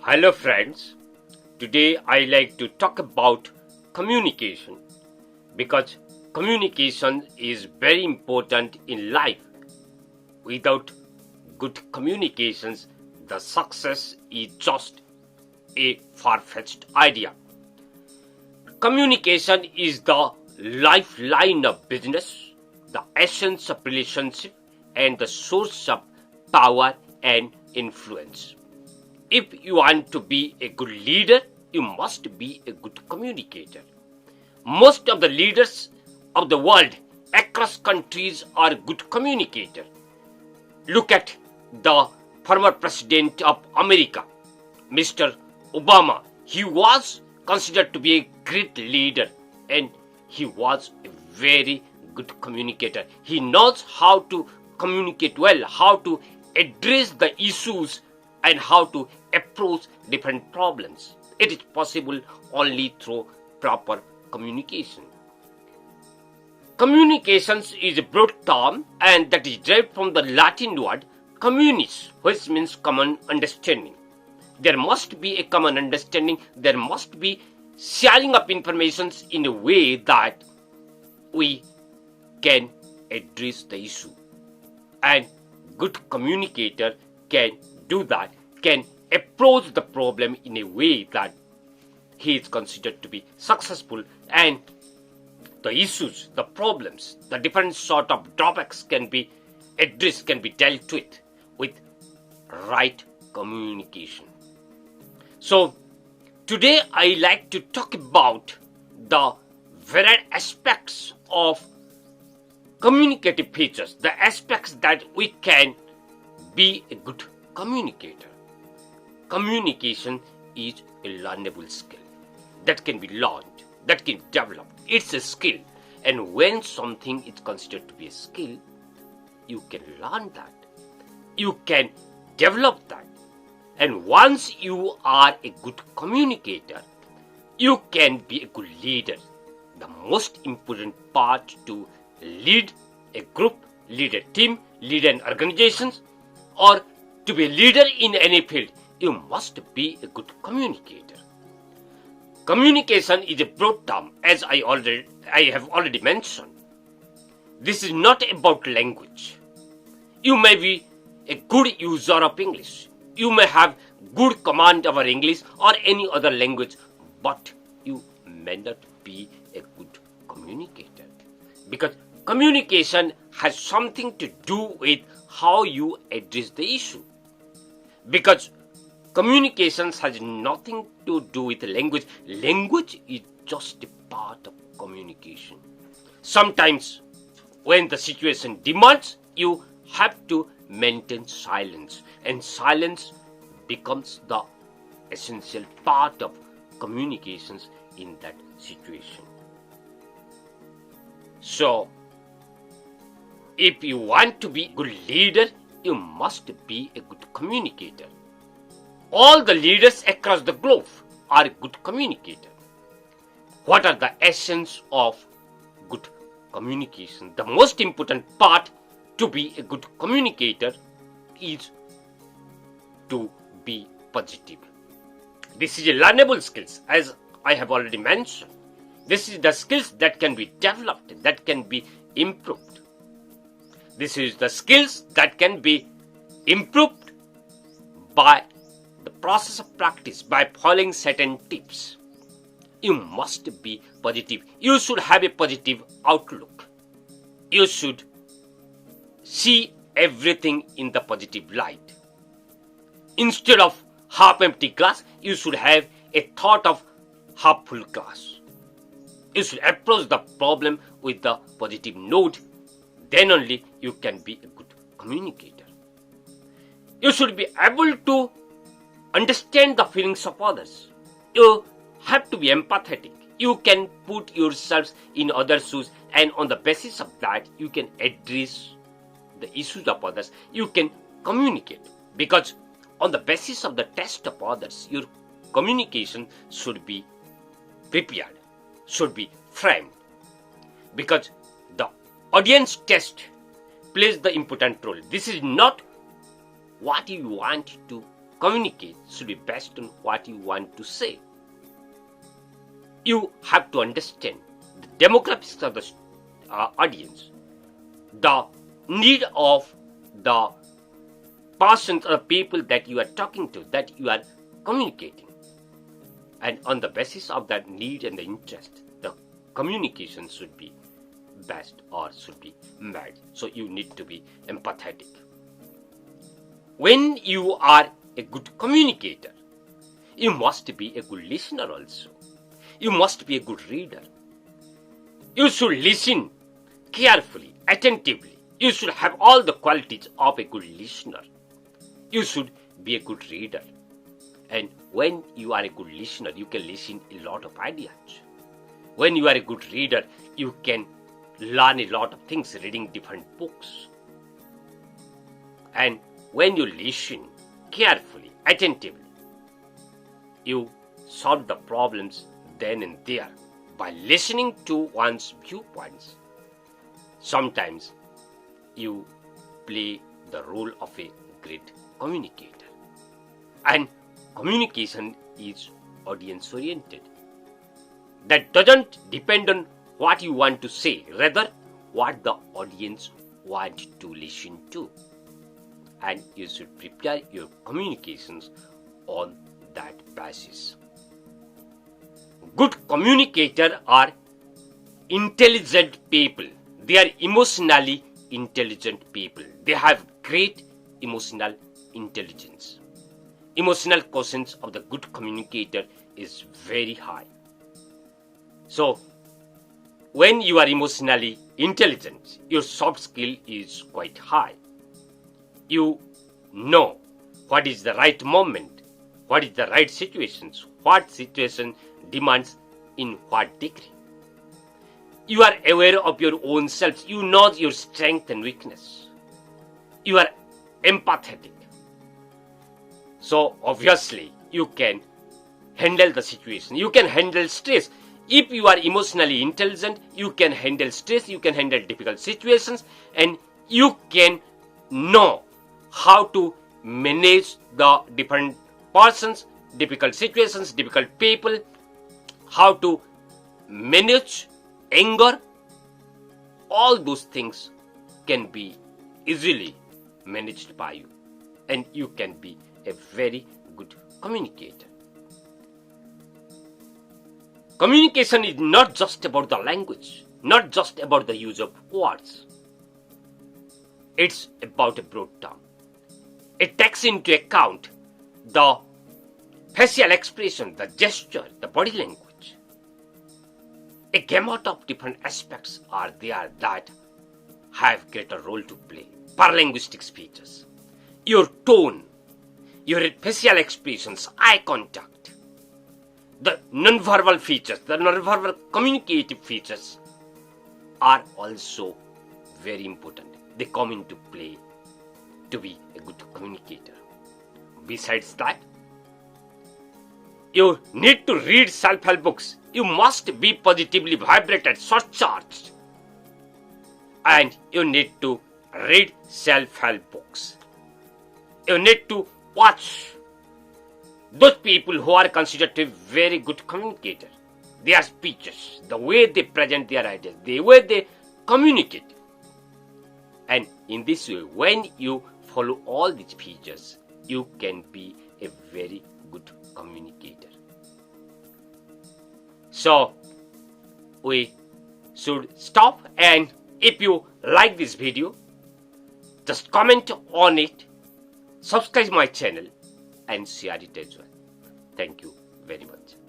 Hello friends, today I like to talk about communication because communication is very important in life. Without good communications, the success is just a far-fetched idea. Communication is the lifeline of business, the essence of relationship, and the source of power and influence. If you want to be a good leader, you must be a good communicator. Most of the leaders of the world across countries are good communicators. Look at the former president of America, Mr. Obama. He was considered to be a great leader and he was a very good communicator. He knows how to communicate well, how to address the issues and how to approach different problems. It is possible only through proper communication. Communications is a broad term and that is derived from the Latin word communis, which means common understanding. There must be a common understanding, there must be sharing of information in a way that we can address the issue. And good communicator can do that, can approach the problem in a way that he is considered to be successful and the issues, the problems, the different sort of drawbacks can be addressed, can be dealt with right communication. So today I like to talk about the varied aspects of communicative features, the aspects that we can be a good communicator. Communication is a learnable skill that can be learned, that can be developed. It's a skill, and when something is considered to be a skill, you can learn that, you can develop that, and once you are a good communicator, you can be a good leader. The most important part to lead a group, lead a team, lead an organization, or to be a leader in any field, you must be a good communicator. Communication is a broad term, as I have already mentioned. This is not about language. You may be a good user of English. You may have good command over English or any other language, but you may not be a good communicator. Because communication has something to do with how you address the issue. Because communications has nothing to do with language. Language is just a part of communication. Sometimes when the situation demands, you have to maintain silence, and silence becomes the essential part of communications in that situation. So, if you want to be a good leader, you must be a good communicator. All the leaders across the globe are good communicators. What are the essence of good communication? The most important part to be a good communicator is to be positive. This is a learnable skills, as I have already mentioned. This is the skills that can be developed, that can be improved. This is the skills that can be improved by the process of practice, by following certain tips. You must be positive. You should have a positive outlook. You should see everything in the positive light. Instead of half empty glass, you should have a thought of half full glass. You should approach the problem with the positive note. Then only you can be a good communicator. You should be able to understand the feelings of others. You have to be empathetic. You can put yourselves in others' shoes, and on the basis of that, you can address the issues of others. You can communicate, because on the basis of the test of others, your communication should be prepared, should be framed, because the audience test plays the important role. This is not what you want to communicate should be based on what you want to say. You have to understand the demographics of the audience, the need of the persons or people that you are talking to, that you are communicating. And on the basis of that need and the interest, the communication should be best or should be made. So you need to be empathetic. When you are a good communicator, you must be a good listener also. You must be a good reader. You should listen carefully, attentively. You should have all the qualities of a good listener. You should be a good reader. And when you are a good listener, you can listen a lot of ideas. When you are a good reader, you can learn a lot of things reading different books. And when you listen carefully, attentively, you solve the problems then and there by listening to one's viewpoints. Sometimes you play the role of a great communicator. And communication is audience-oriented. That doesn't depend on what you want to say, rather what the audience wants to listen to. And you should prepare your communications on that basis. Good communicators are intelligent people. They are emotionally intelligent people. They have great emotional intelligence. Emotional quotient of the good communicator is very high. So, when you are emotionally intelligent, your soft skill is quite high. You know what is the right moment, what is the right situations, what situation demands in what degree. You are aware of your own self. You know your strength and weakness. You are empathetic. So obviously you can handle the situation. You can handle stress. If you are emotionally intelligent, you can handle stress, you can handle difficult situations, and you can know how to manage the different persons, difficult situations, difficult people, how to manage anger. All those things can be easily managed by you, and you can be a very good communicator. Communication is not just about the language, not just about the use of words. It's about a broad term. It takes into account the facial expression, the gesture, the body language. A gamut of different aspects are there that have greater role to play. Paralinguistic features, your tone, your facial expressions, eye contact, the non-verbal features, the non-verbal communicative features are also very important. They come into play to be a good communicator. Besides that, you need to read self-help books. You must be positively vibrated, surcharged. And you need to read self-help books. You need to watch those people who are considered to be very good communicators. Their speeches, the way they present their ideas, the way they communicate. And in this way, when you follow all these features, you can be a very good communicator. So, we should stop, and if you like this video, just comment on it, subscribe my channel, and share it as well. Thank you very much.